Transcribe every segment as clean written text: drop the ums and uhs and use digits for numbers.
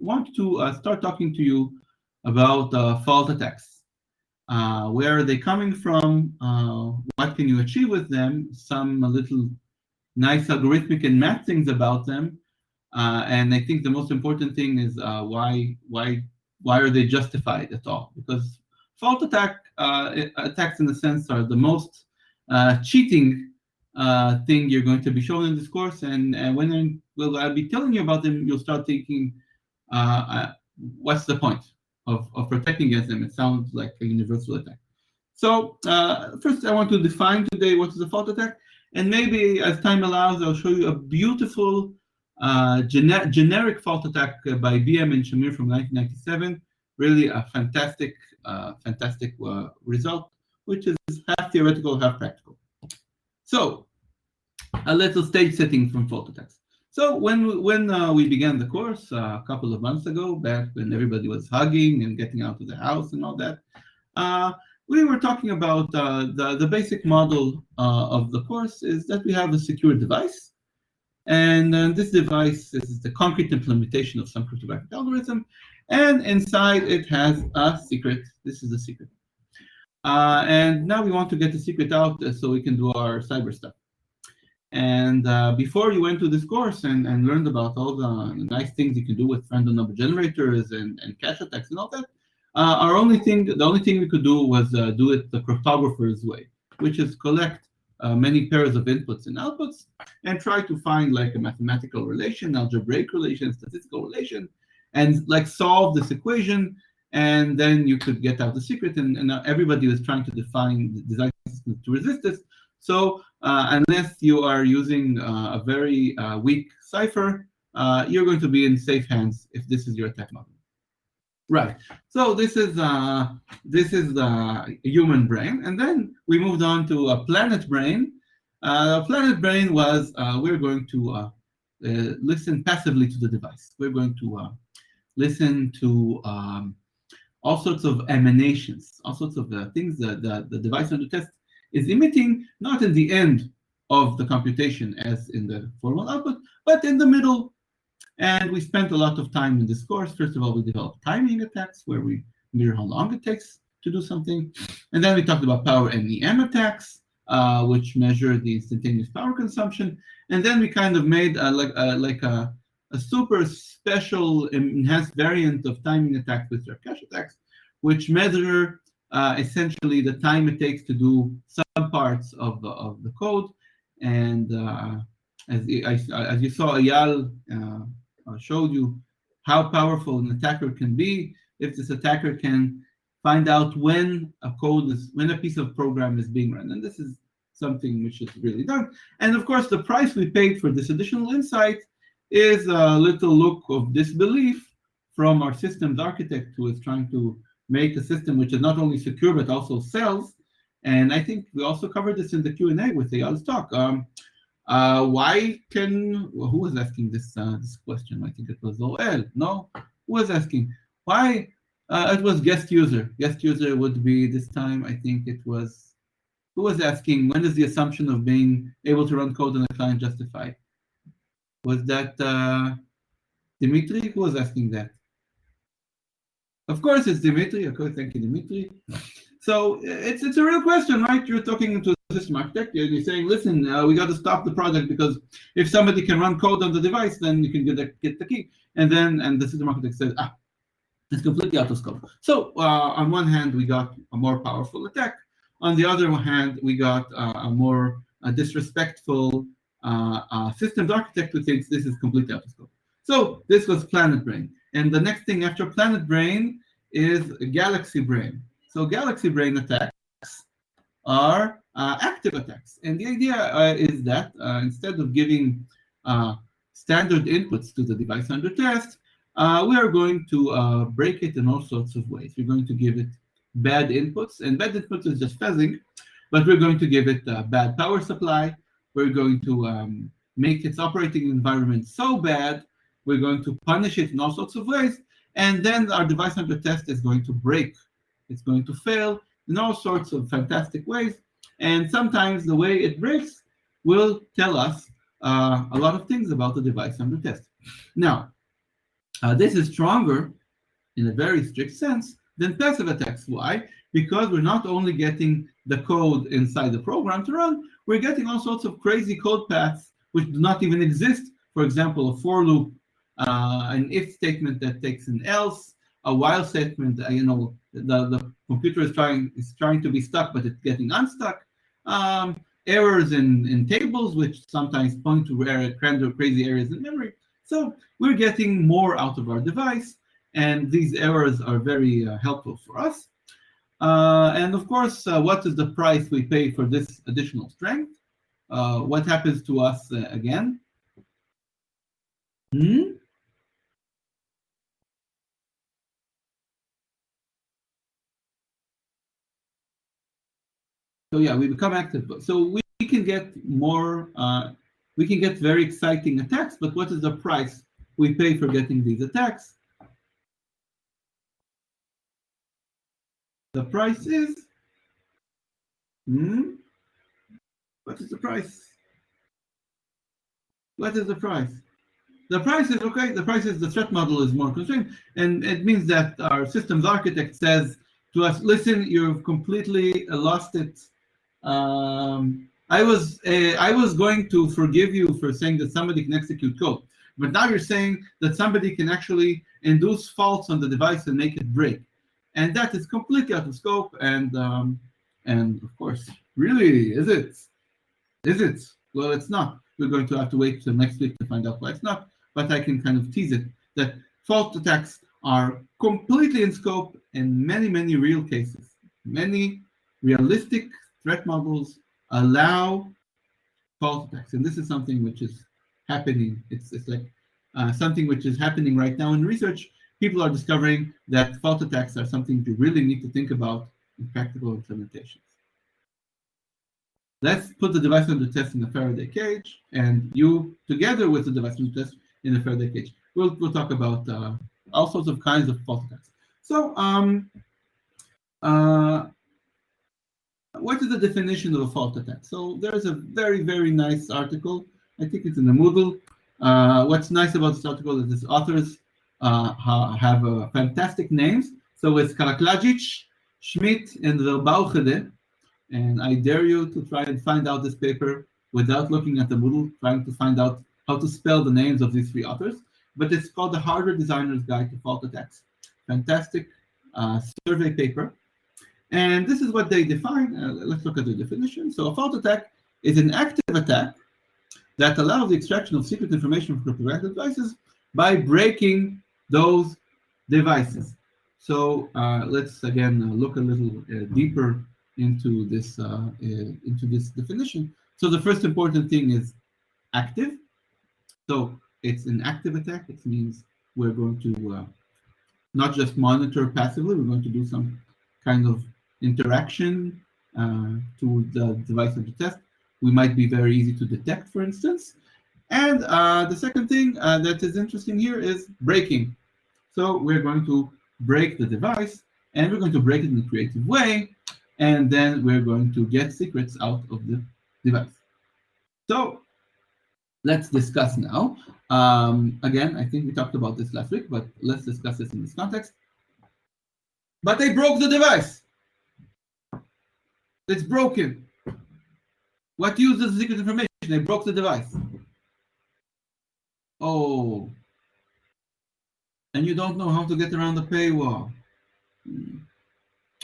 want to start talking to you about fault attacks. Where are they coming from? What can you achieve with them? Some little nice algorithmic and math things about them. And I think the most important thing is why are they justified at all? Because fault attacks, in a sense, are the most cheating thing you're going to be shown in this course. And when I'll be telling you about them, you'll start thinking, what's the point of protecting against them? It sounds like a universal attack. So first, I want to define today what is a fault attack. And maybe as time allows, I'll show you a beautiful generic fault attack by BM and Shamir from 1997. Really a fantastic result, which is half theoretical, half practical. So a little stage setting from fault attacks. So when we began the course a couple of months ago, back when everybody was hugging and getting out of the house and all that, we were talking about the basic model of the course is that we have a secure device. And this device is the concrete implementation of some cryptographic algorithm. And inside it has a secret. This is the secret. And now we want to get the secret out so we can do our cyber stuff. And before you went to this course and learned about all the nice things you can do with random number generators and cache attacks and all that, the only thing we could do was do it the cryptographer's way, which is collect many pairs of inputs and outputs and try to find like a mathematical relation, algebraic relation, statistical relation, and like solve this equation. And then you could get out the secret. And everybody was trying to design systems to resist this. So unless you are using a very weak cipher, you're going to be in safe hands if this is your attack model. Right. So this is the human brain, and then we moved on to a planet brain. Planet brain was we're going to listen passively to the device. We're going to listen to all sorts of emanations, all sorts of things that the device under test is emitting, not in the end of the computation as in the formal output, but in the middle. And we spent a lot of time in this course. First of all, we developed timing attacks where we measure how long it takes to do something. And then we talked about power NEM attacks, which measure the instantaneous power consumption. And then we kind of made a super special enhanced variant of timing attacks with cache attacks, which measure essentially the time it takes to do some parts of the code. And as you saw, Eyal showed you how powerful an attacker can be if this attacker can find out when a piece of program is being run. And this is something which is really done. And of course, the price we paid for this additional insight is a little look of disbelief from our systems architect who is trying to make a system which is not only secure, but also sells. And I think we also covered this in the Q&A with Eyal's talk. Who was asking this question? I think it was OL. No, who was asking? Why? It was guest user. Guest user would be this time, I think it was, who was asking, when is the assumption of being able to run code on a client justified? Was that Dimitri? Who was asking that? Of course, it's Dimitri. Okay, thank you, Dimitri. So it's a real question, right? You're talking to a system architect, and you're saying, listen, we got to stop the project because if somebody can run code on the device, then you can get the key. And the system architect says, it's completely out of scope. So on one hand, we got a more powerful attack. On the other hand, we got a more disrespectful systems architect who thinks this is completely out of scope. So this was Planet Brain. And the next thing after Planet Brain is Galaxy Brain. So Galaxy Brain attacks are active attacks. And the idea is that instead of giving standard inputs to the device under test, we are going to break it in all sorts of ways. We're going to give it bad inputs, and bad inputs is just fuzzing, but we're going to give it a bad power supply. We're going to make its operating environment so bad, we're going to punish it in all sorts of ways, and then our device under test is going to break. It's going to fail in all sorts of fantastic ways, and sometimes the way it breaks will tell us a lot of things about the device under test. Now, This is stronger in a very strict sense than passive attacks. Why? Because we're not only getting the code inside the program to run, we're getting all sorts of crazy code paths which do not even exist. For example, a for loop, an if statement that takes an else, a while statement. The computer is trying to be stuck, but it's getting unstuck. Errors in tables, which sometimes point to crazy areas in memory. So we're getting more out of our device, and these errors are very helpful for us. And of course, what is the price we pay for this additional strength? What happens to us again? Hmm? So yeah, we become active. So we can get more, we can get very exciting attacks, but what is the price we pay for getting these attacks? The price is, hmm? What is the price? What is the price? The price is okay. The price is the threat model is more constrained, and it means that our systems architect says to us, "Listen, you've completely lost it. I was going to forgive you for saying that somebody can execute code, but now you're saying that somebody can actually induce faults on the device and make it break, and that is completely out of scope. And of course, really, is it? Is it? Well, it's not. We're going to have to wait till next week to find out why it's not. But I can kind of tease it that fault attacks are completely in scope in many, many real cases. Many realistic threat models allow fault attacks. And this is something which is happening. It's like something which is happening right now in research. People are discovering that fault attacks are something you really need to think about in practical implementations. Let's put the device under test in a Faraday cage, and you, together with the device under test in a Faraday cage, we'll talk about all sorts of kinds of fault attacks. So, uh, what is the definition of a fault attack? So there's a very, very nice article. I think it's in the Moodle. What's nice about this article is its authors have fantastic names. So it's Karaklajic, Schmidt, and Verbauchede. And I dare you to try and find out this paper without looking at the Moodle, trying to find out how to spell the names of these three authors. But it's called the Hardware Designer's Guide to Fault Attacks. Fantastic survey paper. And this is what they define. Let's look at the definition. So a fault attack is an active attack that allows the extraction of secret information from cryptographic devices by breaking those devices. So let's again look a little deeper into this definition. So the first important thing is active. So it's an active attack. It means we're going to not just monitor passively. We're going to do some kind of interaction to the device of the test. We might be very easy to detect, for instance. And the second thing that is interesting here is breaking. So we're going to break the device, and we're going to break it in a creative way, and then we're going to get secrets out of the device. So let's discuss now. Again, I think we talked about this last week, but let's discuss this in this context. But they broke the device. It's broken. What uses the secret information? They broke the device. Oh. And you don't know how to get around the paywall.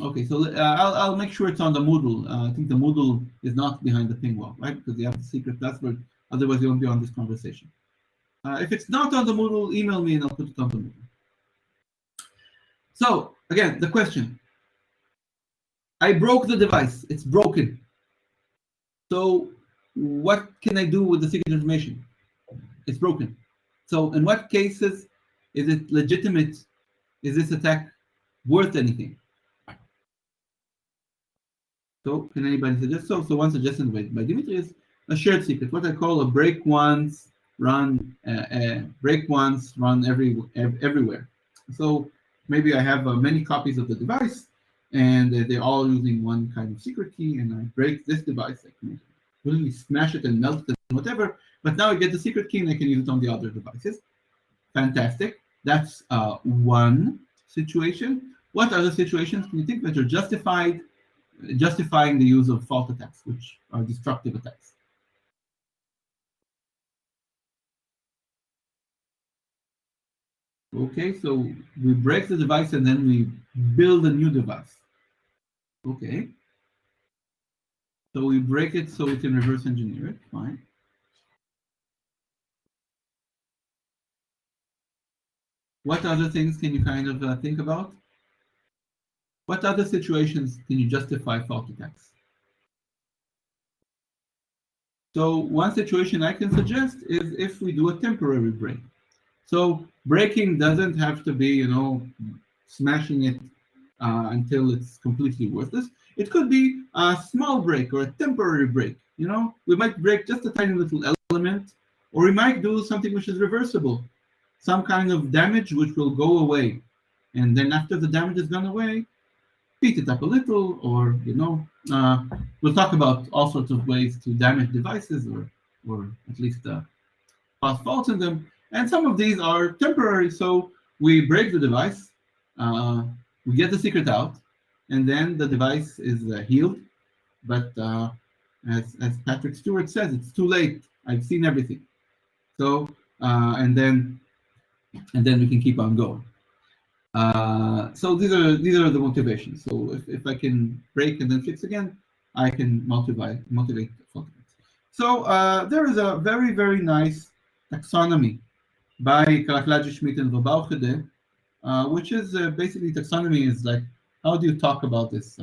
Okay, so I'll make sure it's on the Moodle. I think the Moodle is not behind the paywall, right? Because you have the secret password. Otherwise, you won't be on this conversation. If it's not on the Moodle, email me and I'll put it on the Moodle. So again, the question. I broke the device. It's broken. So what can I do with the secret information? It's broken. So in what cases is it legitimate? Is this attack worth anything? So can anybody suggest? So one suggestion by Dimitri is a shared secret, what I call a break once, run everywhere. So maybe I have many copies of the device, and they're all using one kind of secret key, and I break this device. I can really smash it and melt it and whatever, but now I get the secret key and I can use it on the other devices. Fantastic. That's one situation. What other situations can you think that are justifying the use of fault attacks, which are destructive attacks? Okay, so we break the device and then we build a new device. Okay, so we break it so we can reverse engineer it. Fine. What other things can you kind of think about? What other situations can you justify fault attacks? So one situation I can suggest is if we do a temporary break. So breaking doesn't have to be, smashing it until it's completely worthless. It could be a small break or a temporary break. We might break just a tiny little element, or we might do something which is reversible, some kind of damage which will go away. And then after the damage has gone away, speed it up a little, or we'll talk about all sorts of ways to damage devices, or at least cause faults in them. And some of these are temporary, so we break the device, uh, we get the secret out, and then the device is healed. But as Patrick Stewart says, it's too late. I've seen everything. So and then we can keep on going. So these are the motivations. So if I can break and then fix again, I can motivate faultiness. So there is a very very nice taxonomy by Karaklaji, Schmidt, and Vobauchede, which is basically taxonomy is like how do you talk about this